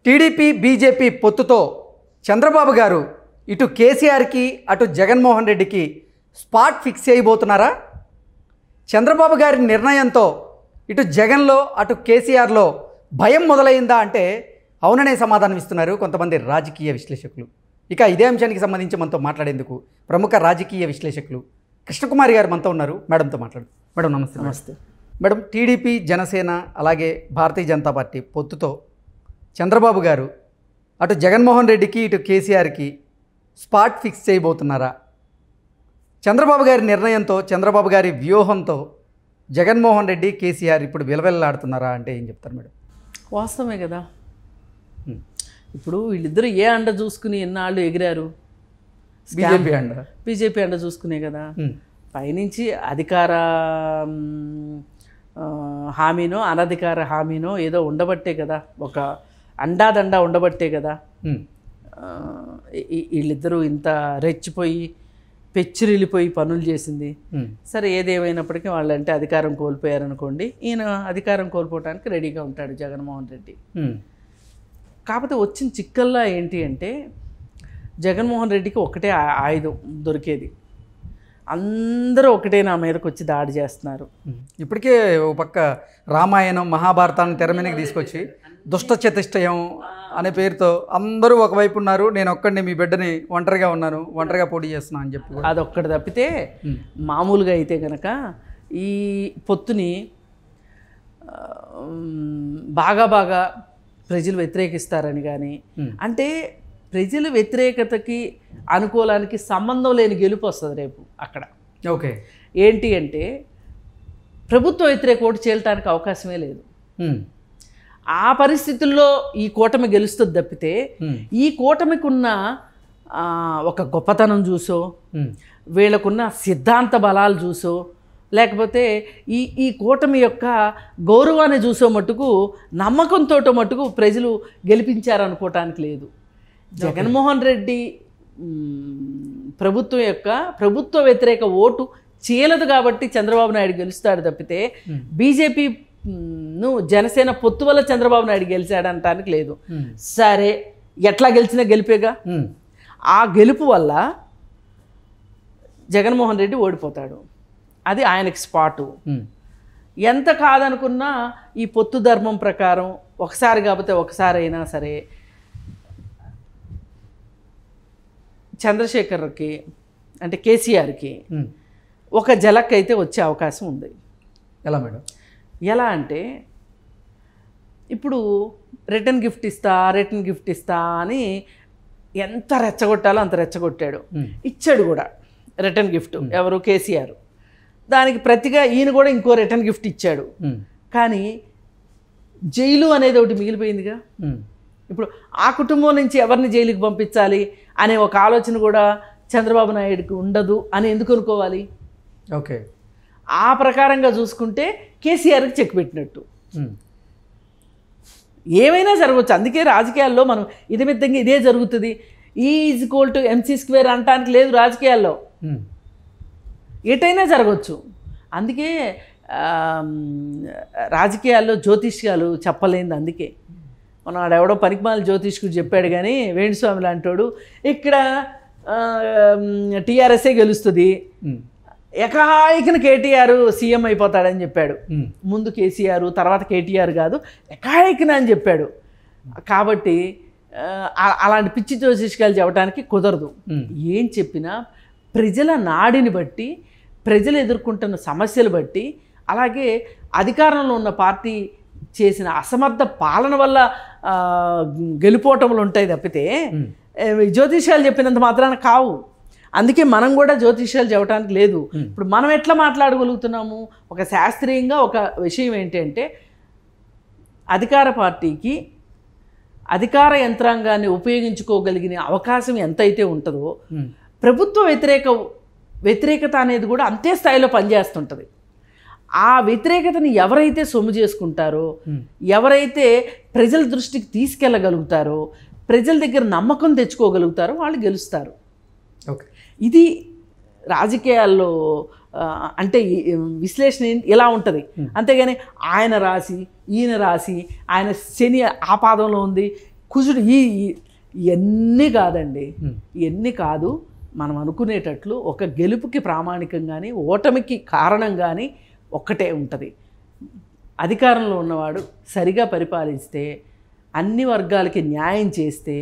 TDP BJP పొత్తుతో Chandrababu గారు ఇటు కేసీఆర్కి అటు జగన్మోహన్ రెడ్డికి స్పాట్ ఫిక్స్ చేయబోతున్నారా? చంద్రబాబు గారి నిర్ణయంతో ఇటు జగన్లో అటు కేసీఆర్లో భయం మొదలైందా అంటే అవుననే సమాధానం ఇస్తున్నారు కొంతమంది రాజకీయ విశ్లేషకులు. ఇక ఇదే అంశానికి సంబంధించి మనతో మాట్లాడేందుకు ప్రముఖ రాజకీయ విశ్లేషకులు కృష్ణకుమారి గారు మనతో ఉన్నారు. మేడంతో మాట్లాడు. మేడం నమస్తే. నమస్తే మేడం, టీడీపీ జనసేన అలాగే భారతీయ జనతా పార్టీ పొత్తుతో చంద్రబాబు గారు అటు జగన్మోహన్ రెడ్డికి ఇటు కేసీఆర్కి స్పాట్ ఫిక్స్ చేయబోతున్నారా? చంద్రబాబు గారి నిర్ణయంతో చంద్రబాబు గారి వ్యూహంతో జగన్మోహన్ రెడ్డి కేసీఆర్ ఇప్పుడు విలవిల్లాడుతున్నారా అంటే ఏం చెప్తారు మేడం? వాస్తవమే కదా. ఇప్పుడు వీళ్ళిద్దరూ ఏ అండ చూసుకుని ఎన్నాళ్ళు ఎగిరారు? బీజేపీ అండ చూసుకునే కదా. పైనుంచి అధికార హామీనో అనధికార హామీనో ఏదో ఉండబట్టే కదా, ఒక అండాదండా ఉండబట్టే కదా వీళ్ళిద్దరూ ఇంత రెచ్చిపోయి పెచ్చిరిల్లిపోయి పనులు చేసింది. సరే, ఏదేమైనప్పటికీ వాళ్ళంటే అధికారం కోల్పోయారనుకోండి, ఈయన అధికారం కోల్పోవడానికి రెడీగా ఉంటాడు జగన్మోహన్ రెడ్డి. కాకపోతే వచ్చిన చిక్కల్లా ఏంటి అంటే జగన్మోహన్ రెడ్డికి ఒకటే ఆయుధం దొరికేది. అందరూ ఒకటే నా మీదకి వచ్చి దాడి చేస్తున్నారు. ఇప్పటికే ఒక పక్క రామాయణం మహాభారతాన్ని తెర మీదకి తీసుకొచ్చి దుష్ట చతుష్టయం అనే పేరుతో అందరూ ఒకవైపు ఉన్నారు, నేను ఒక్కడిని మీ బిడ్డని ఒంటరిగా ఉన్నాను, ఒంటరిగా పోటీ చేస్తున్నాను అని చెప్పి అదొక్కటి తప్పితే మామూలుగా అయితే కనుక ఈ పొత్తుని బాగా ప్రజలు వ్యతిరేకిస్తారని కానీ, అంటే ప్రజల వ్యతిరేకతకి అనుకూలానికి సంబంధం లేని గెలుపు వస్తుంది రేపు అక్కడ. ఓకే, ఏంటి అంటే ప్రభుత్వ వ్యతిరేక ఓటు చేయడానికి అవకాశమే లేదు. ఆ పరిస్థితుల్లో ఈ కూటమి గెలుస్తుంది తప్పితే ఈ కూటమికి ఉన్న ఒక గొప్పతనం చూసో, వీళ్ళకున్న సిద్ధాంత బలాలు చూసో, లేకపోతే ఈ కూటమి యొక్క గౌరవాన్ని చూసో మట్టుకు, నమ్మకంతో మట్టుకు ప్రజలు గెలిపించారనుకోవటానికి లేదు. జగన్మోహన్ రెడ్డి ప్రభుత్వం యొక్క ప్రభుత్వ వ్యతిరేక ఓటు చీలదు కాబట్టి చంద్రబాబు నాయుడు గెలుస్తాడు తప్పితే బీజేపీ జనసేన పొత్తు వల్ల చంద్రబాబు నాయుడు గెలిచాడంటానికి లేదు. సరే, ఎట్లా గెలిచినా గెలిపేగా. ఆ గెలుపు వల్ల జగన్మోహన్ రెడ్డి ఓడిపోతాడు, అది ఆయనకి స్పాటు. ఎంత కాదనుకున్నా ఈ పొత్తు ధర్మం ప్రకారం ఒకసారి కాకపోతే ఒకసారి అయినా సరే చంద్రశేఖర్కి అంటే కేసీఆర్కి ఒక జలక్ అయితే వచ్చే అవకాశం ఉంది. ఎలా మేడం? ఎలా అంటే ఇప్పుడు రిటర్న్ గిఫ్ట్ ఇస్తా అని ఎంత రెచ్చగొట్టాలో అంత రెచ్చగొట్టాడు. ఇచ్చాడు కూడా రిటర్న్ గిఫ్ట్. ఎవరు? కేసీఆర్. దానికి ప్రతిగా ఈయన కూడా ఇంకో రిటర్న్ గిఫ్ట్ ఇచ్చాడు. కానీ జైలు అనేది ఒకటి మిగిలిపోయిందిగా. ఇప్పుడు ఆ కుటుంబం నుంచి ఎవరిని జైలుకి పంపించాలి అనే ఒక ఆలోచన కూడా చంద్రబాబు నాయుడుకి ఉండదు అని ఎందుకు అనుకోవాలి? ఓకే, ఆ ప్రకారంగా చూసుకుంటే కేసీఆర్కి చెక్ పెట్టినట్టు. ఏమైనా జరగవచ్చు. అందుకే రాజకీయాల్లో మనం ఇదిమిద్దంగా ఇదే జరుగుతుంది, E=MC² అంటానికి లేదు రాజకీయాల్లో. ఎటైనా జరగవచ్చు. అందుకే రాజకీయాల్లో జ్యోతిష్యాలు చెప్పలేంది. అందుకే మనం ఆడెవడో పనికిమాల జ్యోతిష్కుడు చెప్పాడు కానీ వేణుస్వామి లాంటోడు ఇక్కడ టీఆర్ఎస్ఏ గెలుస్తుంది, ఎకాయికన కేటీఆర్ సీఎం అయిపోతాడని చెప్పాడు. ముందు కేసీఆర్, తర్వాత కేటీఆర్ కాదు, ఎకాయికన అని చెప్పాడు. కాబట్టి అలాంటి పిచ్చి జ్యోతిష్కాలు చెప్పడానికి కుదరదు. ఏం చెప్పినా ప్రజల నాడిని బట్టి, ప్రజలు ఎదుర్కొంటున్న సమస్యలు బట్టి, అలాగే అధికారంలో ఉన్న పార్టీ చేసిన అసమర్థ పాలన వల్ల గెలుపోవటములు ఉంటాయి తప్పితే జ్యోతిష్యాలు చెప్పినంత మాత్రాన కావు. అందుకే మనం కూడా జ్యోతిష్యాలు చెప్పడానికి లేదు. ఇప్పుడు మనం ఎట్లా మాట్లాడగలుగుతున్నాము? ఒక శాస్త్రీయంగా ఒక విషయం ఏంటంటే అధికార పార్టీకి అధికార యంత్రాంగాన్ని ఉపయోగించుకోగలిగిన అవకాశం ఎంతైతే ఉంటుందో ప్రభుత్వ వ్యతిరేకత అనేది కూడా అంతే స్థాయిలో పనిచేస్తుంటుంది. ఆ వ్యతిరేకతని ఎవరైతే సొమ్ము చేసుకుంటారో, ఎవరైతే ప్రజల దృష్టికి తీసుకెళ్ళగలుగుతారో, ప్రజల దగ్గర నమ్మకం తెచ్చుకోగలుగుతారో వాళ్ళు గెలుస్తారు. ఓకే, ఇది రాజకీయాల్లో అంటే విశ్లేషణ ఎలా ఉంటుంది. అంతేగాని ఆయన రాసి ఈయన రాసి ఆయన శని ఆ పాదంలో ఉంది కుజుడు ఇవన్నీ కాదండి, ఇవన్నీ కాదు. మనం అనుకునేటట్లు ఒక గెలుపుకి ప్రామాణికం కానీ ఓటమికి కారణం కానీ ఒక్కటే ఉంటుంది. అధికారంలో ఉన్నవాడు సరిగా పరిపాలిస్తే, అన్ని వర్గాలకి న్యాయం చేస్తే,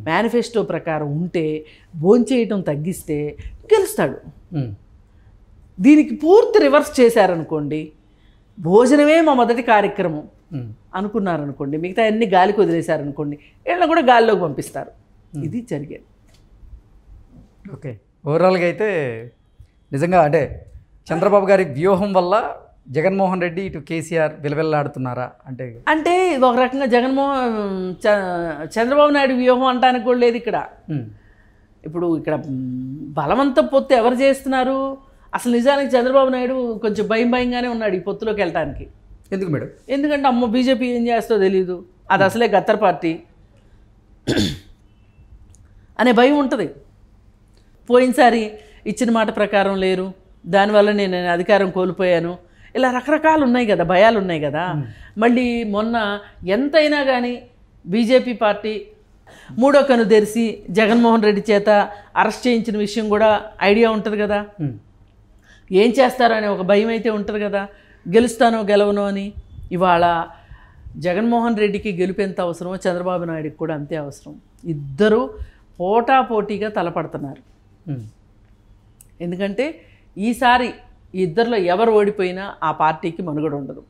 మేనిఫెస్టో ప్రకారం ఉంటే, భోంచేయటం తగ్గిస్తే గెలుస్తాడు. దీనికి పూర్తి రివర్స్ చేశారనుకోండి, భోజనమే మా మొదటి కార్యక్రమం అనుకున్నారనుకోండి, మిగతా అన్ని గాలికి వదిలేశారనుకోండి, వీళ్ళని కూడా గాలిలోకి పంపిస్తారు. ఇది జరిగేది. ఓకే, ఓవరాల్గా అయితే నిజంగా అంటే చంద్రబాబు గారి వ్యూహం వల్ల జగన్మోహన్ రెడ్డి ఇటు కేసీఆర్ విలవిల్లాడుతున్నారా అంటే? అంటే ఇది ఒక రకంగా చంద్రబాబు నాయుడు వ్యూహం అంటానికి కూడా లేదు ఇక్కడ. ఇప్పుడు ఇక్కడ బలవంతం పొత్తు ఎవరు చేస్తున్నారు? అసలు నిజానికి చంద్రబాబు నాయుడు కొంచెం భయంగానే ఉన్నాడు ఈ పొత్తులోకి వెళ్ళటానికి. ఎందుకు మేడం? ఎందుకంటే అమ్మో బీజేపీ ఏం చేస్తో తెలియదు, అది అసలే గత్తర్ పార్టీ అనే భయం ఉంటుంది. పోయినసారి ఇచ్చిన మాట ప్రకారం లేరు, దానివల్ల నేను అధికారం కోల్పోయాను, ఇలా రకరకాలు ఉన్నాయి కదా, భయాలు ఉన్నాయి కదా. మళ్ళీ మొన్న ఎంతైనా కానీ బీజేపీ పార్టీ మూడో కన్ను తెరిచి జగన్మోహన్ రెడ్డి చేత అరెస్ట్ చేయించిన విషయం కూడా ఐడియా ఉంటుంది కదా. ఏం చేస్తారో అనే ఒక భయం అయితే ఉంటుంది కదా, గెలుస్తానో గెలవనో అని. ఇవాళ జగన్మోహన్ రెడ్డికి గెలుపు ఎంత అవసరమో చంద్రబాబు నాయుడికి కూడా అంతే అవసరం. ఇద్దరు పోటాపోటీగా తలపడుతున్నారు. ఎందుకంటే ఈసారి ఈ ఇద్దరిలో ఎవరు ఓడిపోయినా ఆ పార్టీకి మనుగడ ఉండదు.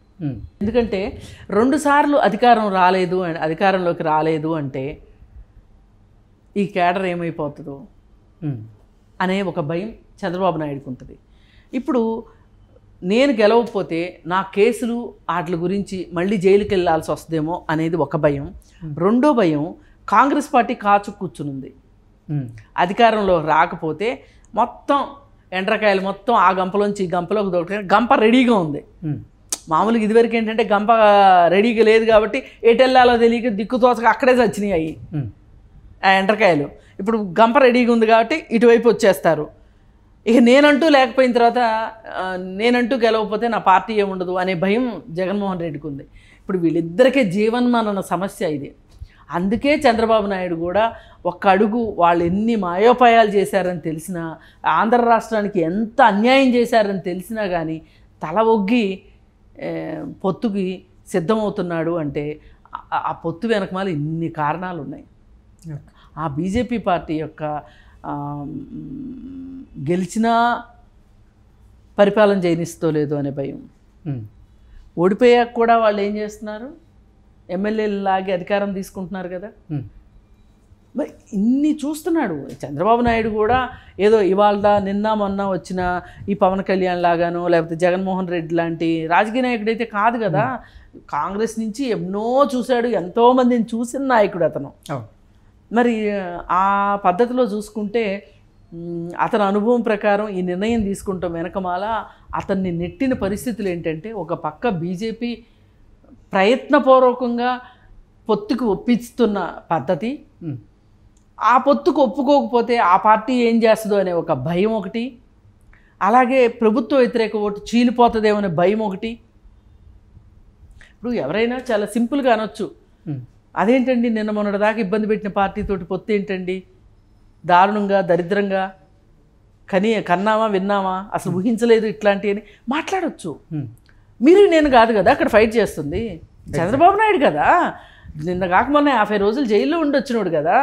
ఎందుకంటే 2 సార్లు అధికారంలోకి రాలేదు అంటే ఈ కేడర్ ఏమైపోతుందో అనే ఒక భయం చంద్రబాబు నాయుడుకి ఉంటుంది. ఇప్పుడు నేను గెలవకపోతే నా కేసులు వాటి గురించి మళ్ళీ జైలుకి వెళ్ళాల్సి వస్తుందేమో అనేది ఒక భయం. రెండో భయం, కాంగ్రెస్ పార్టీ కాచు కూర్చునుంది. అధికారంలో రాకపోతే మొత్తం ఎండ్రకాయలు మొత్తం ఆ గంపలోంచి ఈ గంపలోకి దొరుకుతాయి. గంప రెడీగా ఉంది. మామూలుగా ఇదివరకు ఏంటంటే గంప రెడీగా లేదు కాబట్టి ఎటు వెళ్ళాలో తెలియక దిక్కుతోచక అక్కడే చచ్చినాయి అవి ఆ ఎండ్రకాయలు. ఇప్పుడు గంప రెడీగా ఉంది కాబట్టి ఇటువైపు వచ్చేస్తారు. ఇక నేనంటూ లేకపోయిన తర్వాత నేనంటూ గెలవకపోతే నా పార్టీ ఏముండదు అనే భయం జగన్మోహన్ రెడ్డికి ఉంది. ఇప్పుడు వీళ్ళిద్దరికీ జీవన్మరణ సమస్య ఇది. అందుకే చంద్రబాబు నాయుడు కూడా ఒక్క అడుగు వాళ్ళు ఎన్ని మాయోపాయాలు చేశారని తెలిసినా, ఆంధ్ర రాష్ట్రానికి ఎంత అన్యాయం చేశారని తెలిసినా కానీ తల ఒగ్గి పొత్తుకి సిద్ధమవుతున్నాడు అంటే ఆ పొత్తు వెనకమాల ఇన్ని కారణాలు ఉన్నాయి. ఆ బీజేపీ పార్టీ యొక్క గెలిచినా పరిపాలన చేయనిస్తలేదు అనే భయం. ఓడిపోయాక కూడా వాళ్ళు ఏం చేస్తున్నారు, ఎమ్మెల్యేలు లాగి అధికారం తీసుకుంటున్నారు కదా. మరి ఇన్ని చూస్తున్నాడు చంద్రబాబు నాయుడు కూడా. ఏదో ఇవాళ నిన్న మొన్న వచ్చిన ఈ పవన్ కళ్యాణ్ లాగానో లేకపోతే జగన్మోహన్ రెడ్డి లాంటి రాజకీయ నాయకుడైతే కాదు కదా. కాంగ్రెస్ నుంచి ఎన్నో చూశాడు, ఎంతోమందిని చూసిన నాయకుడు అతను. మరి ఆ పద్ధతిలో చూసుకుంటే అతని అనుభవం ప్రకారం ఈ నిర్ణయం తీసుకుంటాం వెనకమాల అతన్ని నెట్టిన పరిస్థితులు ఏంటంటే, ఒక పక్క బీజేపీ ప్రయత్నపూర్వకంగా పొత్తుకు ఒప్పిస్తున్న పద్ధతి, ఆ పొత్తుకు ఒప్పుకోకపోతే ఆ పార్టీ ఏం చేస్తుందో అనే ఒక భయం ఒకటి, అలాగే ప్రభుత్వ వ్యతిరేక ఓటు చీలిపోతుందేమో అనే భయం ఒకటి. ఇప్పుడు ఎవరైనా చాలా సింపుల్గా అనొచ్చు, అదేంటండి నిన్న మొన్నటిదాకా ఇబ్బంది పెట్టిన పార్టీతోటి పొత్తు ఏంటండి, దారుణంగా దరిద్రంగా కన్నామా విన్నామా, అసలు ఊహించలేదు ఇట్లాంటివి అని మాట్లాడవచ్చు. మీరు నేను కాదు కదా అక్కడ ఫైట్ చేస్తుంది, చంద్రబాబు నాయుడు కదా. నిన్న కాక మొన్న 50 రోజులు జైల్లో ఉండొచ్చినాడు కదా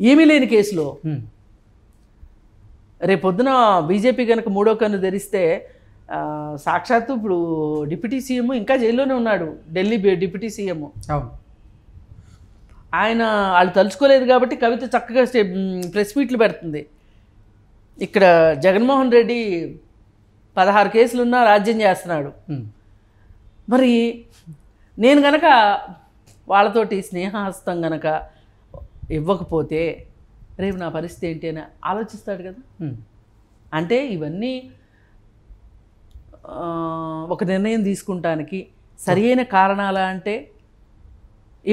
ఏమీ లేని కేసులో. రేపొద్దున బీజేపీ కనుక మూడో కన్ను ధరిస్తే సాక్షాత్తు ఇప్పుడు డిప్యూటీ సీఎం ఇంకా జైల్లోనే ఉన్నాడు, ఢిల్లీ డిప్యూటీ సీఎం. ఆయన వాళ్ళు తలుచుకోలేదు కాబట్టి కవిత చక్కగా ప్రెస్ మీట్లు పెడుతుంది. ఇక్కడ జగన్మోహన్ రెడ్డి 16 కేసులున్నా రాజ్యం చేస్తున్నాడు. మరి నేను గనక వాళ్ళతోటి స్నేహహస్తం గనక ఇవ్వకపోతే రేపు నా పరిస్థితి ఏంటి అని ఆలోచిస్తాడు కదా. అంటే ఇవన్నీ ఒక నిర్ణయం తీసుకుంటానికి సరియైన కారణాలా అంటే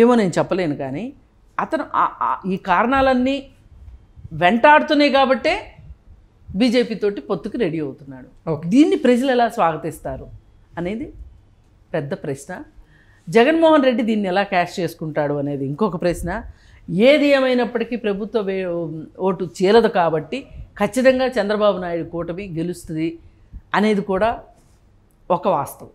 ఏమో నేను చెప్పలేను. కానీ అతను ఈ కారణాలన్నీ వెంటాడుతున్నాయి కాబట్టే బీజేపీ తోటి పొత్తుకు రెడీ అవుతున్నాడు. దీన్ని ప్రజలు ఎలా స్వాగతిస్తారు అనేది పెద్ద ప్రశ్న. జగన్మోహన్ రెడ్డి దీన్ని ఎలా క్యాష్ చేసుకుంటాడు అనేది ఇంకొక ప్రశ్న. ఏది ఏమైనప్పటికీ ప్రభుత్వ ఓటు చీలదు కాబట్టి ఖచ్చితంగా చంద్రబాబు నాయుడు కూటమి గెలుస్తుంది అనేది కూడా ఒక వాస్తవం.